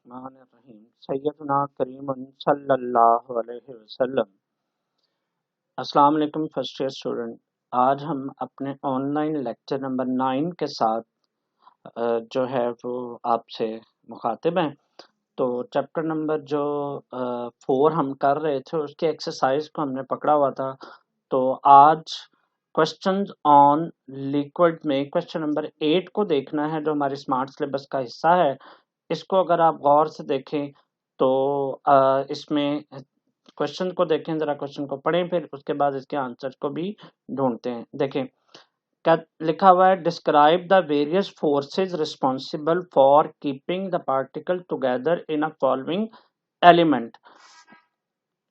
बिस्मिल्लाहिर्रहमानिर्रहीम। सैयदना करीमुन सल्लल्लाहु अलैहि वसल्लम। अस्सलाम वालेकुम फर्स्ट ईयर स्टूडेंट। आज हम अपने ऑनलाइन लेक्चर नंबर 9 के साथ जो है वो आपसे मुखातिब हैं। तो चैप्टर नंबर जो 4 हम कर रहे थे उसके एक्सरसाइज को हमने पकड़ा हुआ था। तो आज क्वेश्चंस ऑन लिक्विड में क्वेश्चन नंबर 8 को देखना है, जो हमारे स्मार्ट सिलेबस का हिस्सा है। इसको अगर आप गौर से देखें तो इसमें क्वेश्चन को देखें, जरा क्वेश्चन को पढ़ें, फिर उसके बाद इसके आंसर को भी ढूंढते हैं। देखें क्या लिखा हुआ है। Describe the various forces responsible for keeping the particle together in a following element.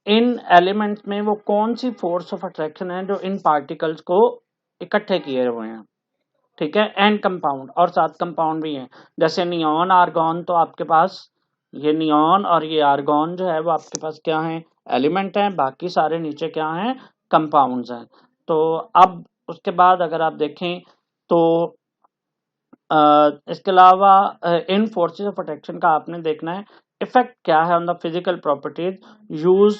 In elements में वो कौन सी फोर्स ऑफ अट्रैक्शन है जो इन पार्टिकल्स को इकट्ठे किए हुए हैं, ठीक है। एंड कंपाउंड, और साथ कंपाउंड भी हैं, जैसे नियॉन आर्गॉन। तो आपके पास ये नियॉन और ये आर्गॉन जो है वो आपके पास क्या है, एलिमेंट हैं। बाकी सारे नीचे क्या हैं, कंपाउंड्स हैं। तो अब उसके बाद अगर आप देखें तो इसके अलावा इन फोर्सेस ऑफ अट्रैक्शन का आपने देखना है इफेक्ट क्या है on the physical properties use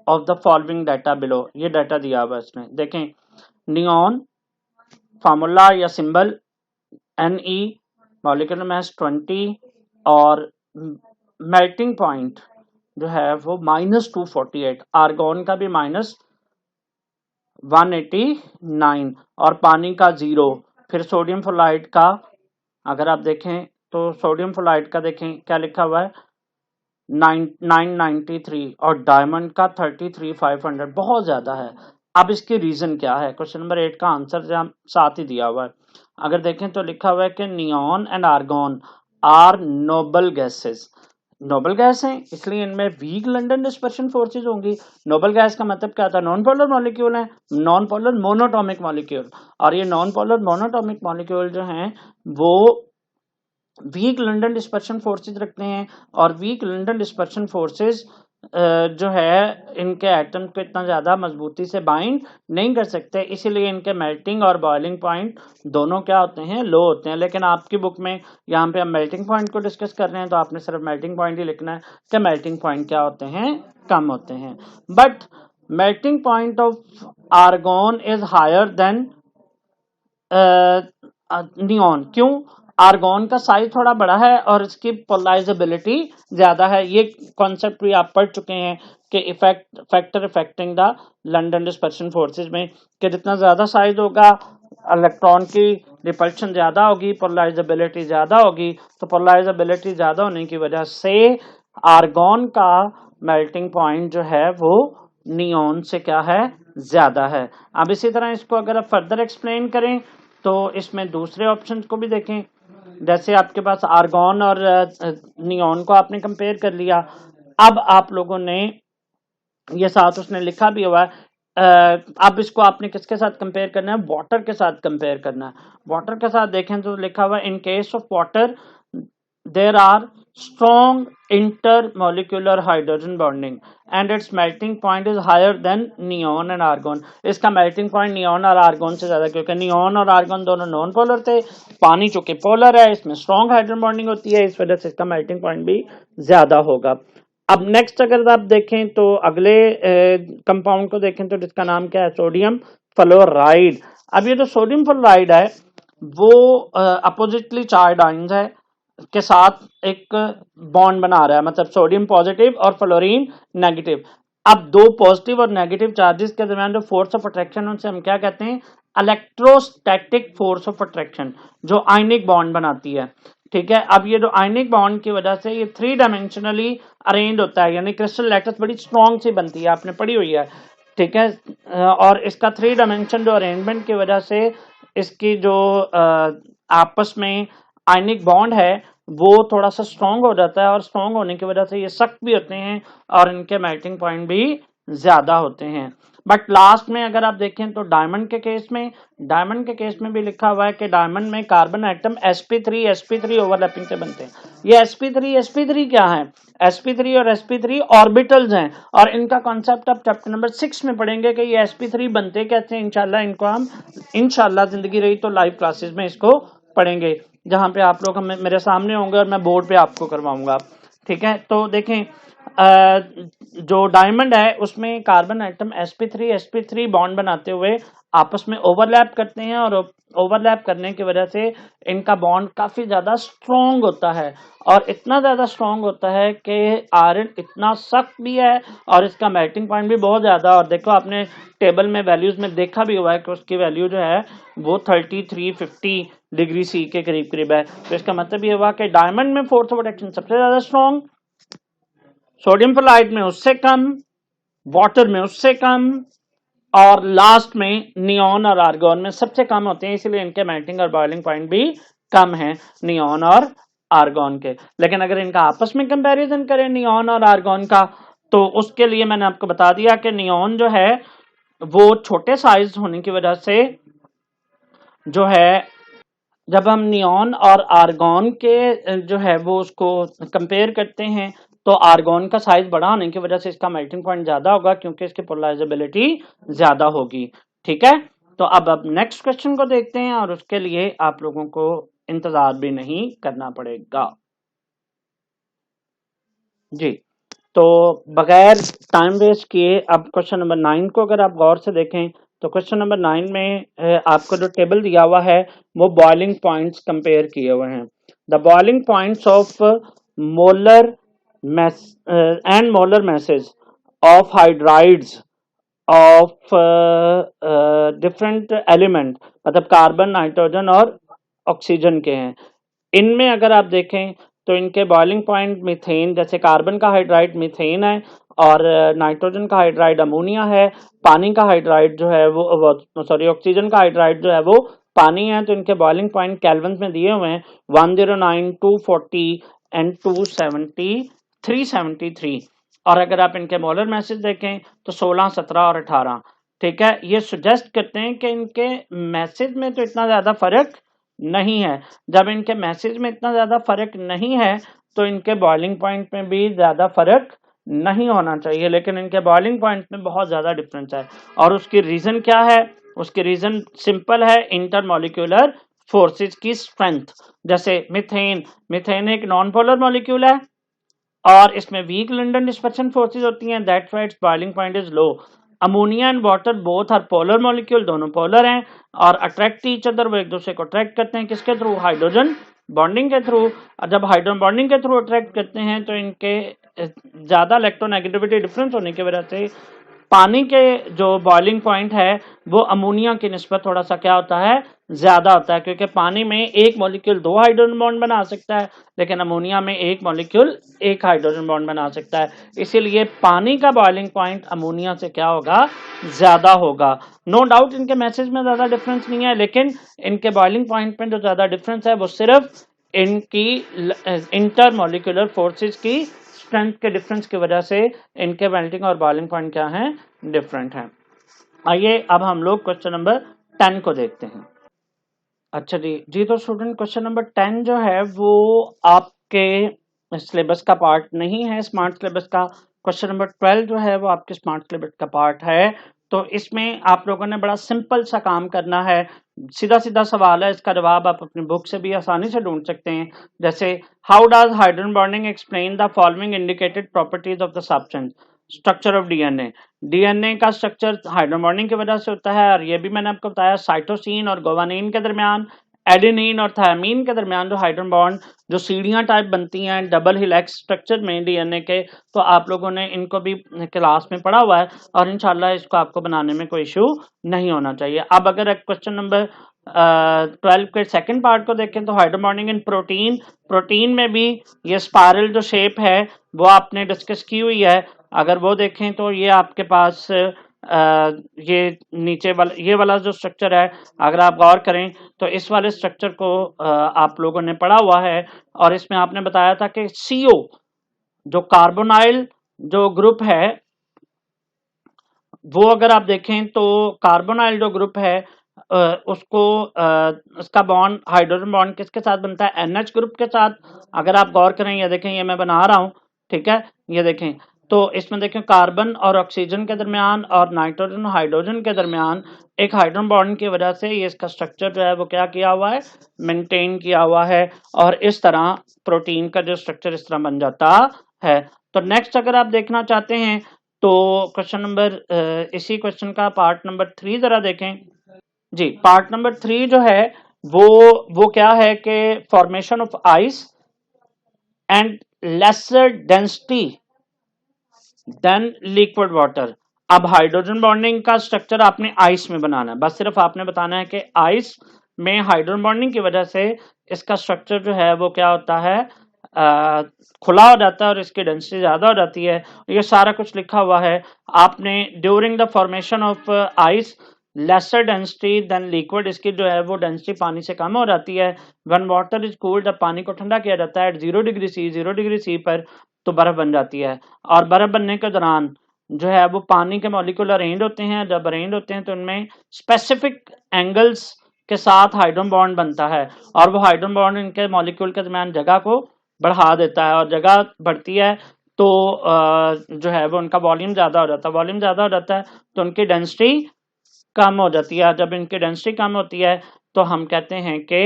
of the following data below. ये डाटा दिया हुआ है इसमें। देखें नियॉन फार्मूला या सिंबल Ne मॉलिक्यूलर मास 20 और मेल्टिंग पॉइंट जो है वो -248। आर्गॉन का भी -189 और पानी का 0। फिर सोडियम फ्लोराइड का अगर आप देखें तो सोडियम फ्लोराइड का देखें क्या लिखा हुआ है 993 और डायमंड का 33,500, बहुत ज्यादा है। अब इसकी रीजन क्या है, क्वेश्चन नंबर 8 का आंसर साथ ही दिया हुआ है। अगर देखें तो लिखा हुआ है कि neon and argon are noble gases. Noble gas हैं इसलिए इनमें वीक लंडन डिस्पर्शन फोर्सेज होंगी। नोबल गैस का मतलब क्या था, नॉन पोलर मॉलिक्यूल है, नॉन पोलर मोनोटॉमिक मॉलिक्यूल। और ये नॉन पोलर मोनोटॉमिक मॉलिक्यूल जो हैं वो वीक लंडन डिस्पर्शन फोर्सेज रखते हैं। और वीक लंडन डिस्पर्शन फोर्सेज जो है इनके एटम को इतना ज्यादा मजबूती से बाइंड नहीं कर सकते, इसीलिए इनके मेल्टिंग और बॉइलिंग पॉइंट दोनों क्या होते हैं, लो होते हैं। लेकिन आपकी बुक में यहाँ पे हम मेल्टिंग पॉइंट को डिस्कस कर रहे हैं तो आपने सिर्फ मेल्टिंग पॉइंट ही लिखना है कि मेल्टिंग पॉइंट क्या होते हैं, कम होते हैं। But melting point of argon is higher than neon. क्यों, आर्गॉन का साइज थोड़ा बड़ा है और इसकी पोलराइजेबिलिटी ज्यादा है। ये कॉन्सेप्ट भी आप पढ़ चुके हैं कि effect factor affecting the London dispersion forces में, कि जितना ज्यादा साइज होगा इलेक्ट्रॉन की रिपल्शन ज्यादा होगी, पोलराइजेबिलिटी ज्यादा होगी। तो पोलराइजेबिलिटी ज्यादा होने की वजह से आर्गॉन का मेल्टिंग पॉइंट जो है वो नियॉन से क्या है, ज्यादा है। अब इसी तरह इसको अगर आप फर्दर एक्सप्लेन करें तो इसमें दूसरे ऑप्शन को भी देखें। जैसे आपके पास आर्गॉन और नियॉन को आपने कंपेयर कर लिया। अब आप लोगों ने ये साथ उसने लिखा भी हुआ है, अब इसको आपने किसके साथ कंपेयर करना है, वाटर के साथ कंपेयर करना है। वाटर के साथ देखें तो लिखा हुआ है in case of water there are strong intermolecular hydrogen bonding and its melting point is higher than neon and argon। इसका melting point neon और argon से ज्यादा, क्योंकि neon और argon दोनों नॉन पोलर थे, पानी चूंकि पोलर है इसमें strong hydrogen bonding होती है, इस वजह से इसका melting point भी ज्यादा होगा। अब नेक्स्ट अगर आप देखें तो अगले कंपाउंड को देखें तो जिसका नाम क्या है, सोडियम फ्लोराइड। अब ये जो सोडियम फ्लोराइड है वो अपोजिटली चार्ज आयंस है के साथ एक बॉन्ड बना रहा है, मतलब सोडियम पॉजिटिव और फ्लोरीन नेगेटिव। अब दो पॉजिटिव और नेगेटिव चार्जेस के दरमियान जो फोर्स ऑफ अट्रैक्शन उनसे हम क्या कहते हैं, इलेक्ट्रोस्टैटिक फोर्स ऑफ अट्रैक्शन, जो आयनिक बॉन्ड बनाती है, ठीक है। अब ये जो आयनिक बॉन्ड की वजह से ये 3 डायमेंशनली अरेंज होता है, यानी क्रिस्टल लैटिस बड़ी स्ट्रॉन्ग सी बनती है, आपने पढ़ी हुई है, ठीक है। और इसका 3 डायमेंशन जो अरेंजमेंट की वजह से इसकी जो आपस में आयनिक बॉन्ड है वो थोड़ा सा स्ट्रॉन्ग हो जाता है, और स्ट्रॉन्ग होने की वजह से ये सख्त भी होते हैं और इनके मेल्टिंग पॉइंट भी ज्यादा होते हैं। बट लास्ट में अगर आप देखें तो डायमंड के केस में भी लिखा हुआ है कि डायमंड में कार्बन एटम sp3 ओवरलैपिंग से बनते हैं। ये sp3 क्या है, sp3 और sp3 ऑर्बिटल्स हैं, और इनका कॉन्सेप्ट आप चैप्टर नंबर 6 में पढ़ेंगे कि ये sp3 बनते कैसे हैं। इंशाल्लाह इनको हम इंशाल्लाह जिंदगी रही तो लाइव क्लासेस में इसको पढ़ेंगे, जहां पे आप लोग मेरे सामने होंगे और मैं बोर्ड पे आपको करवाऊंगा। ठीक है, तो देखें जो डायमंड है उसमें कार्बन एटम sp3 बॉन्ड बनाते हुए आपस में ओवरलैप करते हैं, और ओवरलैप करने की वजह से इनका बॉन्ड काफी ज्यादा स्ट्रॉन्ग होता है, और इतना ज्यादा स्ट्रॉन्ग होता है कि आयरन इतना सख्त भी है और इसका मेल्टिंग पॉइंट भी बहुत ज्यादा। और देखो आपने टेबल में वैल्यूज में देखा भी हुआ है कि उसकी वैल्यू जो है वो 3350 डिग्री सी के करीब करीब है। तो इसका मतलब ये हुआ कि डायमंड में फोर्स ऑफ अट्रैक्शन सबसे ज्यादा स्ट्रॉन्ग, सोडियम फ्लोराइड में उससे कम, वाटर में उससे कम, और लास्ट में नियॉन और आर्गॉन में सबसे कम होते हैं, इसलिए इनके मेल्टिंग और बॉइलिंग पॉइंट भी कम है नियॉन और आर्गॉन के। लेकिन अगर इनका आपस में कंपैरिजन करें नियॉन और आर्गॉन का, तो उसके लिए मैंने आपको बता दिया कि नियॉन जो है वो छोटे साइज होने की वजह से जो है, जब हम नियॉन और आर्गॉन के जो है वो उसको कंपेयर करते हैं, तो आर्गॉन का साइज बड़ा होने की वजह से इसका मेल्टिंग पॉइंट ज्यादा होगा, क्योंकि इसकी पोलराइजेबिलिटी ज्यादा होगी। ठीक है, तो अब नेक्स्ट क्वेश्चन को देखते हैं, और उसके लिए आप लोगों को इंतजार भी नहीं करना पड़ेगा जी। तो बगैर टाइम वेस्ट किए अब क्वेश्चन नंबर 9 को अगर आप गौर से देखें, तो क्वेश्चन नंबर 9 में आपको जो टेबल दिया हुआ है वो बॉइलिंग पॉइंट्स कंपेयर किए हुए हैं। The boiling points of molar mass and molar message of hydrides of different element, मतलब कार्बन, नाइट्रोजन और ऑक्सीजन के हैं। इनमें अगर आप देखें तो इनके बॉइलिंग पॉइंट मीथेन, जैसे कार्बन का हाइड्राइड मीथेन है, और नाइट्रोजन का हाइड्राइड अमोनिया है, पानी का हाइड्राइड जो है वो सॉरी ऑक्सीजन का हाइड्राइड जो है वो पानी है। तो इनके बॉइलिंग पॉइंट केल्विन में दिए हुए हैं 109, 240 एंड 270, 373। और अगर आप इनके मोलर मैसेज देखें तो 16, 17 और 18। ठीक है, ये सुजेस्ट करते हैं कि इनके मैसेज में तो इतना ज्यादा फर्क नहीं है। जब इनके मैसेज में इतना ज्यादा फर्क नहीं है तो इनके बॉइलिंग पॉइंट में भी ज्यादा फर्क नहीं होना चाहिए, लेकिन इनके बॉइलिंग पॉइंट में बहुत ज्यादा डिफरेंस है। और उसकी रीजन क्या है? उसकी रीजन सिंपल है, इंटरमोलिक्यूलर फोर्सेस की स्ट्रेंथ। जैसे मिथेन, मिथेन एक नॉन पोलर मॉलिक्यूल है और इसमें वीक लंडन डिस्पर्शन फोर्सेस होती हैं, that's why its boiling point is low. Ammonia and water both are polar molecule, दोनों पोलर हैं और अट्रैक्ट ईच अदर, वो एक दूसरे को अट्रैक्ट करते हैं किसके थ्रू? हाइड्रोजन बॉन्डिंग के थ्रू। जब हाइड्रोजन बॉन्डिंग के थ्रू अट्रैक्ट करते हैं तो इनके ज्यादा इलेक्ट्रोनेगेटिविटी डिफरेंस होने की वजह से पानी के जो बॉइलिंग पॉइंट है वो अमोनिया की निस्बत थोड़ा सा क्या होता है? ज्यादा होता है, क्योंकि पानी में एक मॉलिक्यूल 2 हाइड्रोजन बॉन्ड बना सकता है, लेकिन अमोनिया में एक मॉलिक्यूल 1 हाइड्रोजन बॉन्ड बना सकता है। इसीलिए पानी का बॉइलिंग पॉइंट अमोनिया से क्या होगा? ज्यादा होगा। नो डाउट इनके मैसेज में ज्यादा डिफरेंस नहीं है, लेकिन इनके बॉइलिंग पॉइंट में जो ज्यादा डिफरेंस है वो सिर्फ इनकी इंटर मॉलिक्यूलर फोर्सेस की स्ट्रेंथ के डिफरेंस की वजह से इनके मेल्टिंग और बॉइलिंग पॉइंट क्या हैं? डिफरेंट हैं। आइए अब हम लोग क्वेश्चन नंबर 10 को देखते हैं। अच्छा जी तो स्टूडेंट क्वेश्चन नंबर 10 जो है वो आपके सिलेबस का पार्ट नहीं है, स्मार्ट सिलेबस का। क्वेश्चन नंबर 12 जो है वो आपके स्मार्ट सिलेबस का पार्ट है। तो इसमें आप लोगों ने बड़ा सिंपल सा काम करना है, सीधा सीधा सवाल है, इसका जवाब आप अपनी बुक से भी आसानी से ढूंढ सकते हैं। जैसे how does hydrogen bonding explain the following indicated properties of the substance? Structure of DNA, DNA का स्ट्रक्चर हाइड्रोजन बॉन्डिंग की वजह से होता है, और ये भी मैंने आपको बताया साइटोसिन और गोवानिन के दरमियान, एडेनिन और थायमीन के दरमियान जो हाइड्रोजन बॉन्ड जो सीढ़ियां टाइप बनती हैं डबल हेलिक्स स्ट्रक्चर में डीएनए के, तो आप लोगों ने इनको भी क्लास में पढ़ा हुआ है, और इंशाल्लाह इसको आपको बनाने में कोई इशू नहीं होना चाहिए। अब अगर क्वेश्चन नंबर 12 के सेकंड पार्ट को देखें तो hydrogen bonding in protein, protein में भी ये स्पाइरल जो शेप है वो आपने डिस्कस की हुई है। अगर वो देखें तो ये आपके पास ये नीचे वाला ये वाला जो स्ट्रक्चर है, अगर आप गौर करें तो इस वाले स्ट्रक्चर को आप लोगों ने पढ़ा हुआ है, और इसमें आपने बताया था कि CO जो कार्बोनाइल जो ग्रुप है वो अगर आप देखें तो कार्बोनाइल जो ग्रुप है उसको उसका बॉन्ड हाइड्रोजन बॉन्ड किसके साथ बनता है? NH ग्रुप के साथ। अगर आप गौर करें, ये देखें, ये मैं बना रहा हूं, ठीक है, ये देखें, तो इसमें देखें कार्बन और ऑक्सीजन के दरमियान और नाइट्रोजन और हाइड्रोजन के दरमियान एक हाइड्रोजन बॉन्ड की वजह से ये इसका स्ट्रक्चर जो है वो क्या किया हुआ है, मेंटेन किया हुआ है, और इस तरह प्रोटीन का जो स्ट्रक्चर इस तरह बन जाता है। तो नेक्स्ट अगर आप देखना चाहते हैं तो क्वेश्चन नंबर इसी क्वेश्चन का पार्ट नंबर 3 जरा देखें जी। पार्ट नंबर 3 जो है वो क्या है कि formation of ice and lesser density than liquid water. अब हाइड्रोजन बॉन्डिंग का स्ट्रक्चर आपने आइस में बनाना है, बस सिर्फ आपने बताना है कि आइस में हाइड्रोजन बॉन्डिंग की वजह से इसका स्ट्रक्चर जो है वो क्या होता है, खुला हो जाता है और इसकी डेंसिटी ज्यादा हो जाती है। ये सारा कुछ लिखा हुआ है आपने। During the formation of ice lesser density than liquid, इसकी जो है वो डेंसिटी पानी से कम हो जाती है। व्हेन वाटर इज कूल्ड, जब पानी को ठंडा किया जाता है at 0 degree C, 0 degree C पर, तो बर्फ बन जाती है। और बर्फ बनने के दौरान जो है वो पानी के मॉलिक्यूल अरेंज होते हैं। जब अरेंज होते हैं तो उनमें स्पेसिफिक एंगल्स के साथ हाइड्रोजन बॉन्ड बनता है, और वो हाइड्रोजन बॉन्ड इनके मॉलिक्यूल के दरमियान जगह को बढ़ा देता है, और जगह बढ़ती है तो जो है वो उनका वॉल्यूम ज्यादा हो जाता है। वॉल्यूम ज्यादा हो जाता है तो उनकी डेंसिटी कम हो जाती है। जब इनकी डेंसिटी कम होती है तो हम कहते हैं कि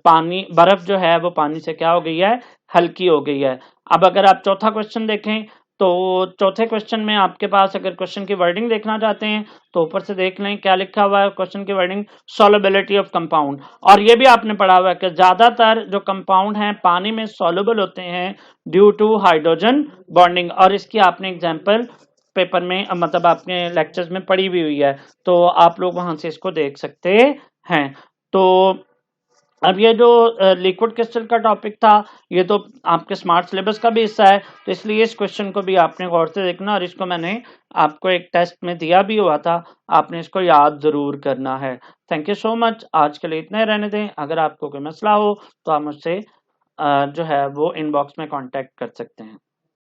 पानी, बर्फ जो है वो पानी से क्या हो गई है, हल्की हो गई है। अब अगर आप चौथा क्वेश्चन देखें तो चौथे क्वेश्चन में आपके पास अगर क्वेश्चन की वर्डिंग देखना चाहते हैं तो ऊपर से देख लें क्या लिखा हुआ है क्वेश्चन की वर्डिंग, सॉल्युबिलिटी ऑफ कंपाउंड। और ये भी आपने पढ़ा हुआ है कि ज्यादातर जो कंपाउंड हैं पानी में सॉल्युबल होते हैं ड्यू टू हाइड्रोजन बॉन्डिंग, और इसकी आपने एग्जांपल पेपर में मतलब आपने लेक्चर्स में पढ़ी भी हुई है, तो आप लोग वहां से इसको देख सकते हैं। तो अब ये जो लिक्विड क्रिस्टल का टॉपिक था ये तो आपके स्मार्ट सिलेबस का भी हिस्सा है, तो इसलिए इस क्वेश्चन को भी आपने गौर से देखना, और इसको मैंने आपको एक टेस्ट में दिया भी हुआ था, आपने इसको याद जरूर करना है। Thank you so much. आज के लिए इतना ही रहने दें। अगर आपको कोई मसला हो तो आप मुझसे जो है वो इनबॉक्स में कांटेक्ट कर सकते हैं।